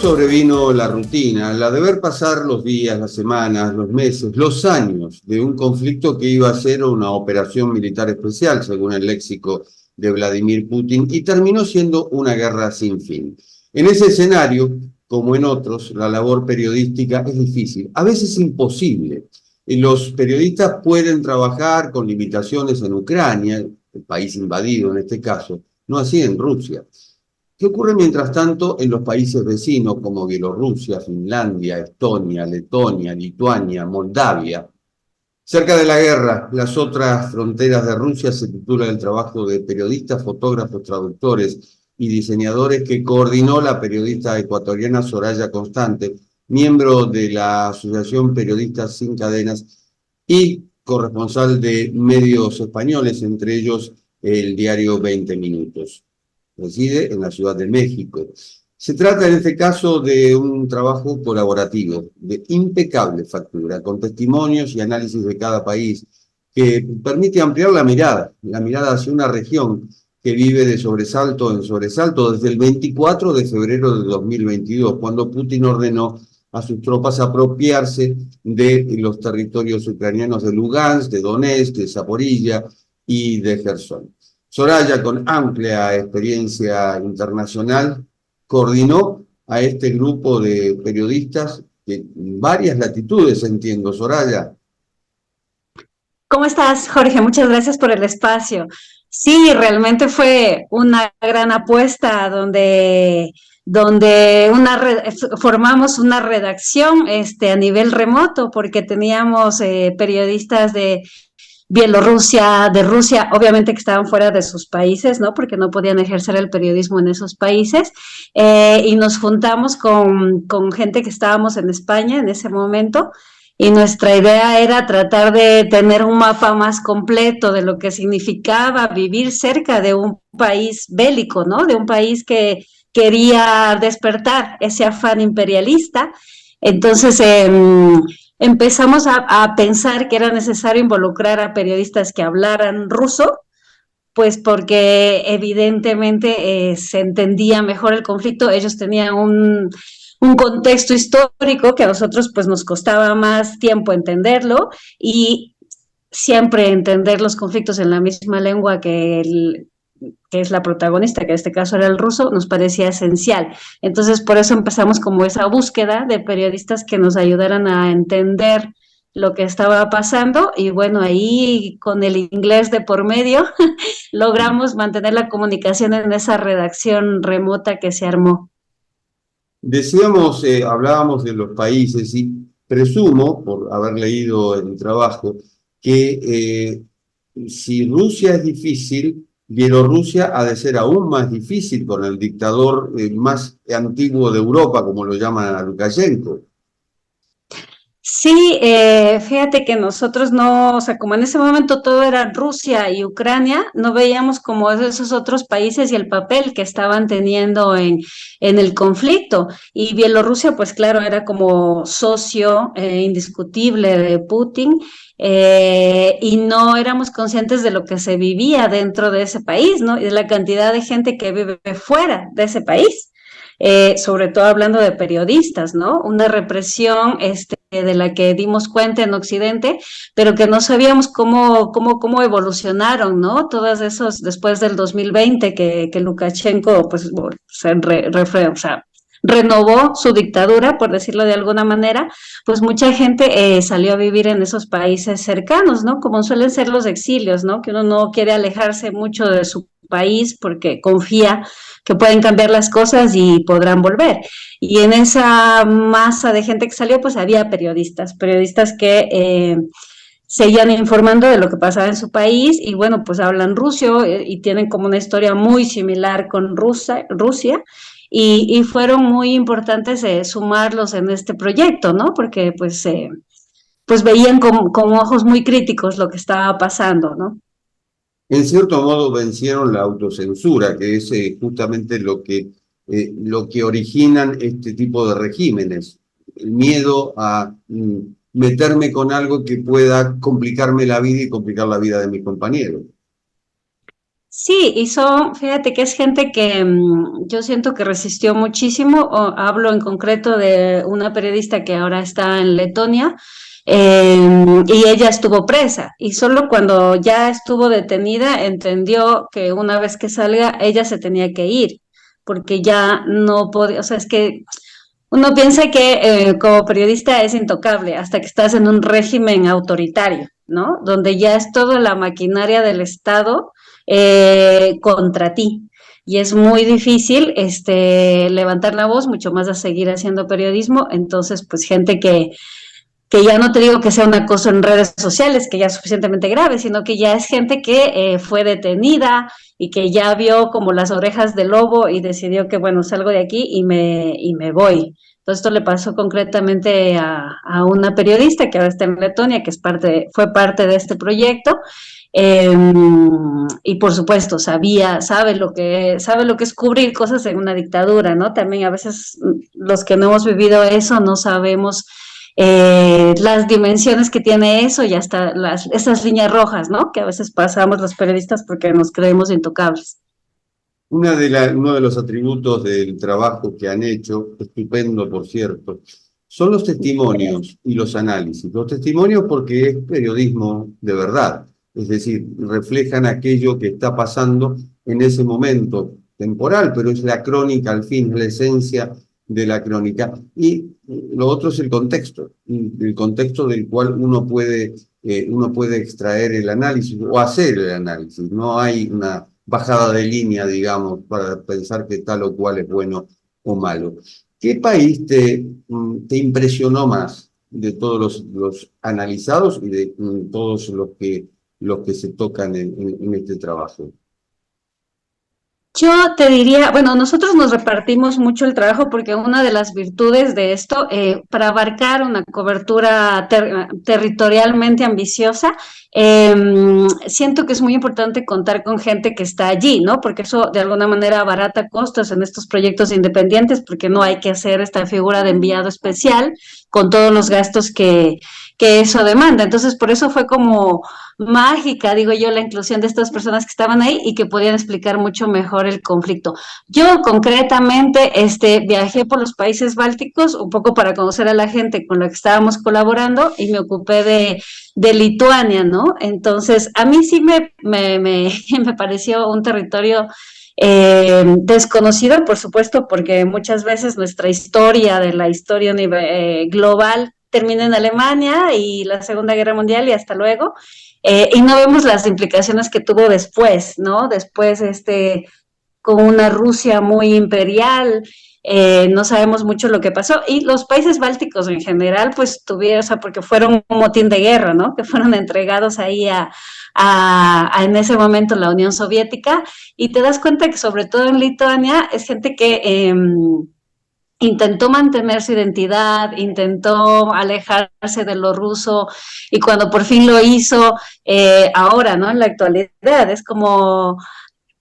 sobrevino la rutina, la de ver pasar los días, las semanas, los meses, los años de un conflicto que iba a ser una operación militar especial, según el léxico de Vladimir Putin, y terminó siendo una guerra sin fin. En ese escenario, como en otros, la labor periodística es difícil, a veces imposible. Los periodistas pueden trabajar con limitaciones en Ucrania, el país invadido en este caso, no así en Rusia. ¿Qué ocurre mientras tanto en los países vecinos como Bielorrusia, Finlandia, Estonia, Letonia, Lituania, Moldavia? Cerca de la guerra, las otras fronteras de Rusia, se titula el trabajo de periodistas, fotógrafos, traductores y diseñadores que coordinó la periodista ecuatoriana Soraya Constante, miembro de la Asociación Periodistas Sin Cadenas y corresponsal de medios españoles, entre ellos el diario 20 Minutos. Reside en la Ciudad de México. Se trata en este caso de un trabajo colaborativo, de impecable factura, con testimonios y análisis de cada país, que permite ampliar la mirada hacia una región que vive de sobresalto en sobresalto desde el 24 de febrero de 2022, cuando Putin ordenó a sus tropas apropiarse de los territorios ucranianos de Lugansk, de Donetsk, de Zaporilla y de Gerson. Soraya, con amplia experiencia internacional, coordinó a este grupo de periodistas de varias latitudes, entiendo. Soraya. ¿Cómo estás, Jorge? Muchas gracias por el espacio. Sí, realmente fue una gran apuesta donde formamos una redacción a nivel remoto porque teníamos periodistas de Bielorrusia, de Rusia, obviamente que estaban fuera de sus países, ¿no? Porque no podían ejercer el periodismo en esos países. Y nos juntamos con gente que estábamos en España en ese momento. Y nuestra idea era tratar de tener un mapa más completo de lo que significaba vivir cerca de un país bélico, ¿no? De un país que quería despertar ese afán imperialista. Entonces, empezamos a pensar que era necesario involucrar a periodistas que hablaran ruso, pues porque evidentemente se entendía mejor el conflicto. Ellos tenían un contexto histórico que a nosotros pues nos costaba más tiempo entenderlo, y siempre entender los conflictos en la misma lengua que es la protagonista, que en este caso era el ruso, nos parecía esencial. Entonces, por eso empezamos como esa búsqueda de periodistas que nos ayudaran a entender lo que estaba pasando, y bueno, ahí con el inglés de por medio logramos mantener la comunicación en esa redacción remota que se armó. Decíamos, hablábamos de los países y presumo, por haber leído el trabajo, que si Rusia es difícil, Bielorrusia ha de ser aún más difícil con el dictador más antiguo de Europa, como lo llaman a Lukashenko. Sí, fíjate que nosotros no, o sea, como en ese momento todo era Rusia y Ucrania, no veíamos como esos otros países y el papel que estaban teniendo en el conflicto. Y Bielorrusia, pues claro, era como socio indiscutible de Putin, y no éramos conscientes de lo que se vivía dentro de ese país, ¿no? Y de la cantidad de gente que vive fuera de ese país. Sobre todo hablando de periodistas, ¿no? Una represión de la que dimos cuenta en Occidente, pero que no sabíamos cómo evolucionaron, ¿no? Todos esos, después del 2020, que Lukashenko, pues, o sea, renovó su dictadura, por decirlo de alguna manera, pues mucha gente salió a vivir en esos países cercanos, ¿no? Como suelen ser los exilios, ¿no? Que uno no quiere alejarse mucho de su país porque confía que pueden cambiar las cosas y podrán volver. Y en esa masa de gente que salió, pues había periodistas que seguían informando de lo que pasaba en su país, y bueno, pues hablan ruso y tienen como una historia muy similar con Rusia, y fueron muy importantes sumarlos en este proyecto, ¿no? Porque pues veían con ojos muy críticos lo que estaba pasando, ¿no? En cierto modo vencieron la autocensura, que es justamente lo que originan este tipo de regímenes. El miedo a meterme con algo que pueda complicarme la vida y complicar la vida de mis compañeros. Sí, y fíjate que es gente que yo siento que resistió muchísimo. Hablo en concreto de una periodista que ahora está en Letonia, y ella estuvo presa y solo cuando ya estuvo detenida entendió que una vez que salga ella se tenía que ir porque ya no podía, o sea, es que uno piensa que como periodista es intocable hasta que estás en un régimen autoritario, ¿no? Donde ya es toda la maquinaria del Estado contra ti. Y es muy difícil levantar la voz, mucho más a seguir haciendo periodismo. Entonces, pues gente que ya no te digo que sea un acoso en redes sociales, que ya es suficientemente grave, sino que ya es gente que fue detenida y que ya vio como las orejas del lobo y decidió que, bueno, salgo de aquí y me voy. Entonces, esto le pasó concretamente a una periodista que ahora está en Letonia, que fue parte de este proyecto. Eh, y por supuesto, sabe lo que es cubrir cosas en una dictadura, ¿no? También a veces los que no hemos vivido eso no sabemos las dimensiones que tiene eso y hasta esas líneas rojas, ¿no? Que a veces pasamos los periodistas porque nos creemos intocables. Uno de los atributos del trabajo que han hecho, estupendo por cierto, son los testimonios y los análisis. Los testimonios porque es periodismo de verdad, es decir, reflejan aquello que está pasando en ese momento temporal, pero es la crónica al fin, es la esencia de la crónica. Y lo otro es el contexto del cual uno puede extraer el análisis o hacer el análisis. No hay una bajada de línea, digamos, para pensar que tal o cual es bueno o malo. ¿Qué país te impresionó más de todos los analizados y de todos los que se tocan en este trabajo? Yo te diría, bueno, nosotros nos repartimos mucho el trabajo porque una de las virtudes de esto, para abarcar una cobertura territorialmente ambiciosa, siento que es muy importante contar con gente que está allí, ¿no? Porque eso de alguna manera abarata costos en estos proyectos independientes porque no hay que hacer esta figura de enviado especial con todos los gastos que eso demanda. Entonces, por eso fue como mágica, digo yo, la inclusión de estas personas que estaban ahí y que podían explicar mucho mejor el conflicto. Yo concretamente viajé por los países bálticos un poco para conocer a la gente con la que estábamos colaborando y me ocupé de Lituania, ¿no? Entonces, a mí sí me pareció un territorio desconocido, por supuesto, porque muchas veces nuestra historia de la historia global termina en Alemania y la Segunda Guerra Mundial y hasta luego, y no vemos las implicaciones que tuvo después, ¿no? Después, con una Rusia muy imperial, no sabemos mucho lo que pasó. Y los países bálticos en general, pues tuvieron, o sea, porque fueron un motín de guerra, ¿no? Que fueron entregados ahí en ese momento la Unión Soviética. Y te das cuenta que sobre todo en Lituania es gente que intentó mantener su identidad, intentó alejarse de lo ruso y cuando por fin lo hizo, ahora, ¿no? En la actualidad, es como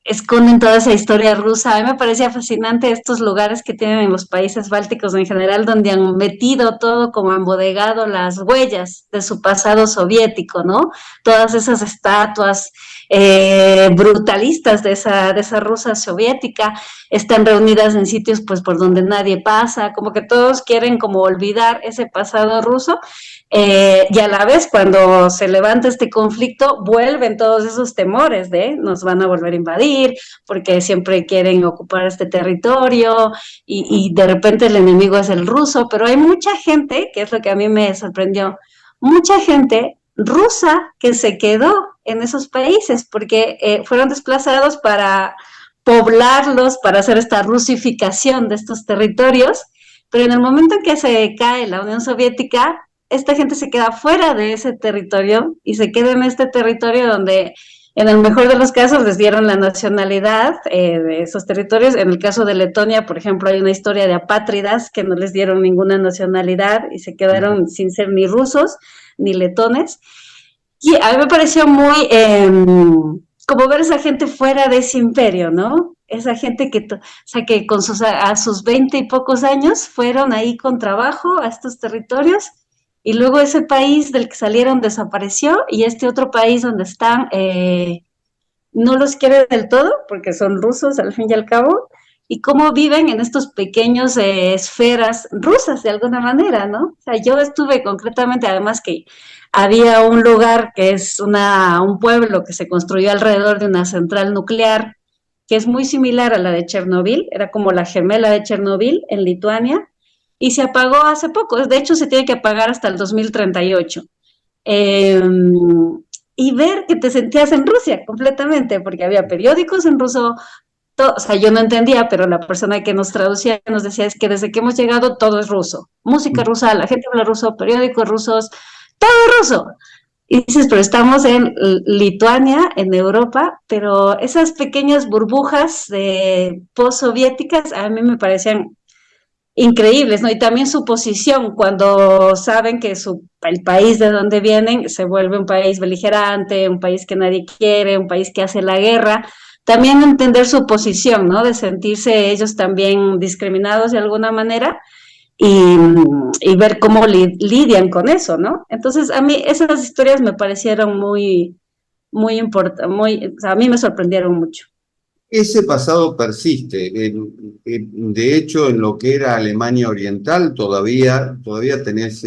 esconden toda esa historia rusa. A mí me parecía fascinante estos lugares que tienen en los países bálticos en general, donde han metido todo como embodegado las huellas de su pasado soviético, ¿no? Todas esas estatuas brutalistas de esa Rusia soviética están reunidas en sitios pues por donde nadie pasa, como que todos quieren como olvidar ese pasado ruso. Y a la vez, cuando se levanta este conflicto, vuelven todos esos temores de nos van a volver a invadir, porque siempre quieren ocupar este territorio y de repente el enemigo es el ruso, pero hay mucha gente, que es lo que a mí me sorprendió, mucha gente rusa que se quedó en esos países porque fueron desplazados para poblarlos, para hacer esta rusificación de estos territorios, pero en el momento en que se cae la Unión Soviética, esta gente se queda fuera de ese territorio y se queda en este territorio donde en el mejor de los casos les dieron la nacionalidad de esos territorios. En el caso de Letonia, por ejemplo, hay una historia de apátridas que no les dieron ninguna nacionalidad y se quedaron sin ser ni rusos ni letones. Y a mí me pareció muy como ver a esa gente fuera de ese imperio, ¿no? Esa gente o sea, que con a sus 20 y pocos años fueron ahí con trabajo a estos territorios y luego ese país del que salieron desapareció y este otro país donde están no los quiere del todo, porque son rusos al fin y al cabo, y cómo viven en estos pequeños esferas rusas de alguna manera, ¿no? O sea, yo estuve concretamente, además que había un lugar que es un pueblo que se construyó alrededor de una central nuclear, que es muy similar a la de Chernobyl, era como la gemela de Chernobyl en Lituania, y se apagó hace poco, de hecho se tiene que apagar hasta el 2038. Eh, y ver que te sentías en Rusia completamente, porque había periódicos en ruso, o sea, yo no entendía, pero la persona que nos traducía nos decía es que desde que hemos llegado todo es ruso, música rusa, la gente habla ruso, periódicos rusos, todo ruso. Y dices, pero estamos en Lituania, en Europa, pero esas pequeñas burbujas postsoviéticas a mí me parecían increíbles, ¿no? Y también su posición cuando saben que el país de donde vienen se vuelve un país beligerante, un país que nadie quiere, un país que hace la guerra. También entender su posición, ¿no? De sentirse ellos también discriminados de alguna manera y, y ver cómo lidian con eso, ¿no? Entonces, a mí esas historias me parecieron muy importantes, o sea, a mí me sorprendieron mucho. Ese pasado persiste. De hecho, en lo que era Alemania Oriental, todavía tenés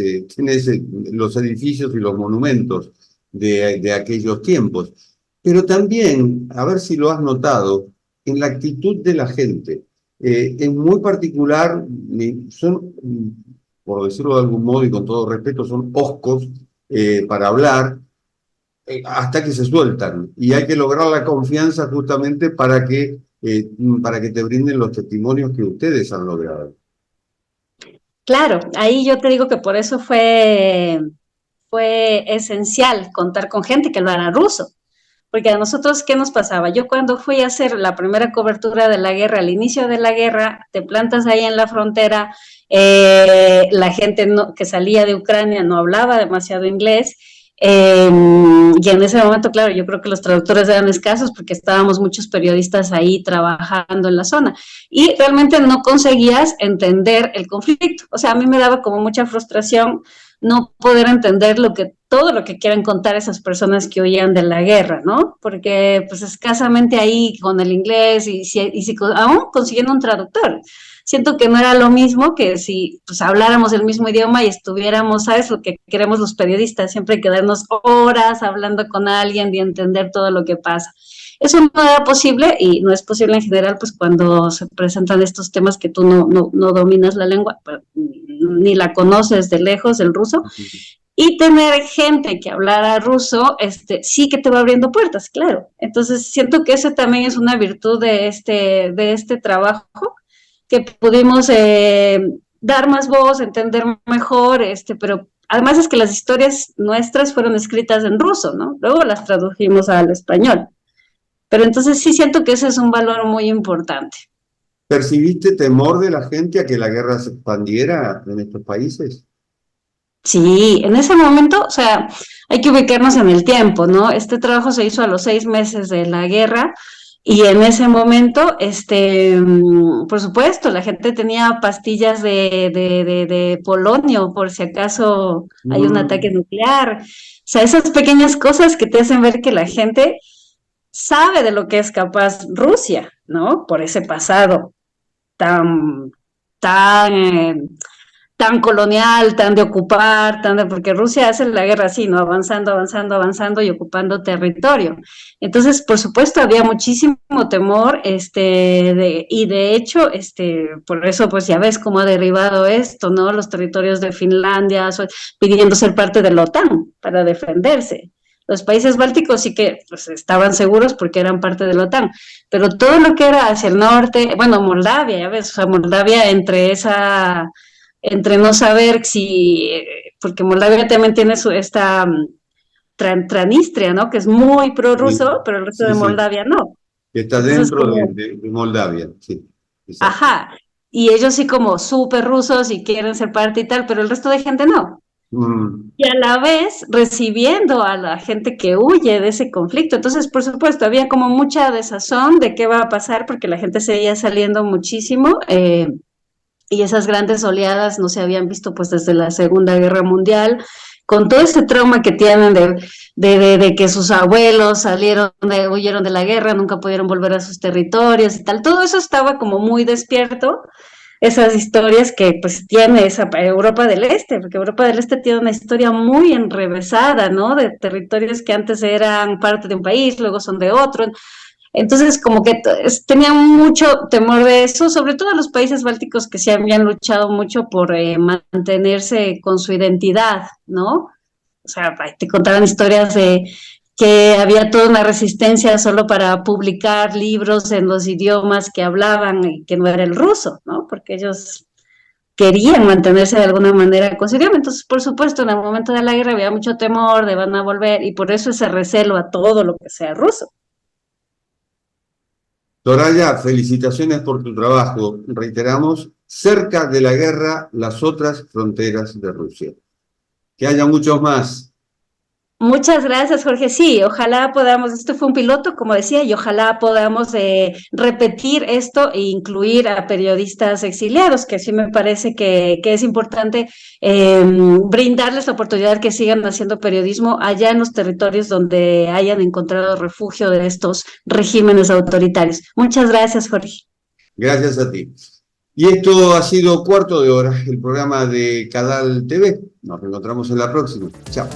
los edificios y los monumentos de aquellos tiempos. Pero también, a ver si lo has notado, en la actitud de la gente. En muy particular, son, por decirlo de algún modo y con todo respeto, son hoscos para hablar hasta que se sueltan. Y hay que lograr la confianza justamente para que te brinden los testimonios que ustedes han logrado. Claro, ahí yo te digo que por eso fue esencial contar con gente que hablara ruso. Porque a nosotros, ¿qué nos pasaba? Yo cuando fui a hacer la primera cobertura de la guerra, al inicio de la guerra, te plantas ahí en la frontera, la gente que salía de Ucrania no hablaba demasiado inglés, y en ese momento, claro, yo creo que los traductores eran escasos porque estábamos muchos periodistas ahí trabajando en la zona y realmente no conseguías entender el conflicto. O sea, a mí me daba como mucha frustración no poder entender todo lo que quieren contar esas personas que huían de la guerra, ¿no? Porque pues escasamente ahí con el inglés y si aún consiguiendo un traductor. Siento que no era lo mismo que si pues habláramos el mismo idioma y estuviéramos, ¿sabes? Lo que queremos los periodistas, siempre quedarnos horas hablando con alguien y entender todo lo que pasa. Eso no era posible y no es posible en general, pues cuando se presentan estos temas que tú no dominas la lengua, ni la conoces de lejos, el ruso, y tener gente que hablara ruso, sí que te va abriendo puertas, claro. Entonces siento que eso también es una virtud de este trabajo, que pudimos dar más voz, entender mejor, pero además es que las historias nuestras fueron escritas en ruso, ¿no? Luego las tradujimos al español. Pero entonces sí siento que ese es un valor muy importante. ¿Percibiste temor de la gente a que la guerra se expandiera en estos países? Sí, en ese momento, o sea, hay que ubicarnos en el tiempo, ¿no? Este trabajo se hizo a los 6 meses de la guerra y en ese momento, por supuesto, la gente tenía pastillas de polonio por si acaso hay un ataque nuclear. O sea, esas pequeñas cosas que te hacen ver que la gente sabe de lo que es capaz Rusia, ¿no? Por ese pasado tan, tan, tan colonial, tan de ocupar, porque Rusia hace la guerra así, ¿no? Avanzando, avanzando, avanzando y ocupando territorio. Entonces, por supuesto, había muchísimo temor, y de hecho, por eso, pues ya ves cómo ha derivado esto, ¿no? Los territorios de Finlandia pidiendo ser parte de la OTAN para defenderse. Los países bálticos sí que pues, estaban seguros porque eran parte de la OTAN, pero todo lo que era hacia el norte, bueno, Moldavia, ya ves, o sea, Moldavia entre no saber si, porque Moldavia también tiene esta Transnistria, ¿no? Que es muy prorruso, pero el resto Sí, de sí. Moldavia no. Está Entonces, dentro como, de Moldavia, sí, exacto. ajá, y ellos sí como súper rusos y quieren ser parte y tal, pero el resto de gente no. Mm. Y a la vez recibiendo a la gente que huye de ese conflicto. Entonces, por supuesto, había como mucha desazón de qué va a pasar porque la gente seguía saliendo muchísimo. Y esas grandes oleadas no se habían visto pues desde la Segunda Guerra Mundial, con todo ese trauma que tienen de que sus abuelos huyeron de la guerra, nunca pudieron volver a sus territorios y tal, todo eso estaba como muy despierto, esas historias que pues tiene esa Europa del Este, porque Europa del Este tiene una historia muy enrevesada, ¿no? De territorios que antes eran parte de un país, luego son de otro. Entonces, como que tenían mucho temor de eso, sobre todo los países bálticos que se habían luchado mucho por mantenerse con su identidad, ¿no? O sea, te contaban historias de que había toda una resistencia solo para publicar libros en los idiomas que hablaban y que no era el ruso, ¿no? Porque ellos querían mantenerse de alguna manera con su idioma. Entonces, por supuesto, en el momento de la guerra había mucho temor de van a volver y por eso ese recelo a todo lo que sea ruso. Soraya, felicitaciones por tu trabajo. Reiteramos, cerca de la guerra, las otras fronteras de Rusia. Que haya muchos más. Muchas gracias, Jorge. Sí, ojalá podamos, esto fue un piloto, como decía, y ojalá podamos repetir esto e incluir a periodistas exiliados, que sí me parece que es importante brindarles la oportunidad que sigan haciendo periodismo allá en los territorios donde hayan encontrado refugio de estos regímenes autoritarios. Muchas gracias, Jorge. Gracias a ti. Y esto ha sido Cuarto de Hora, el programa de Cadal TV. Nos reencontramos en la próxima. Chao.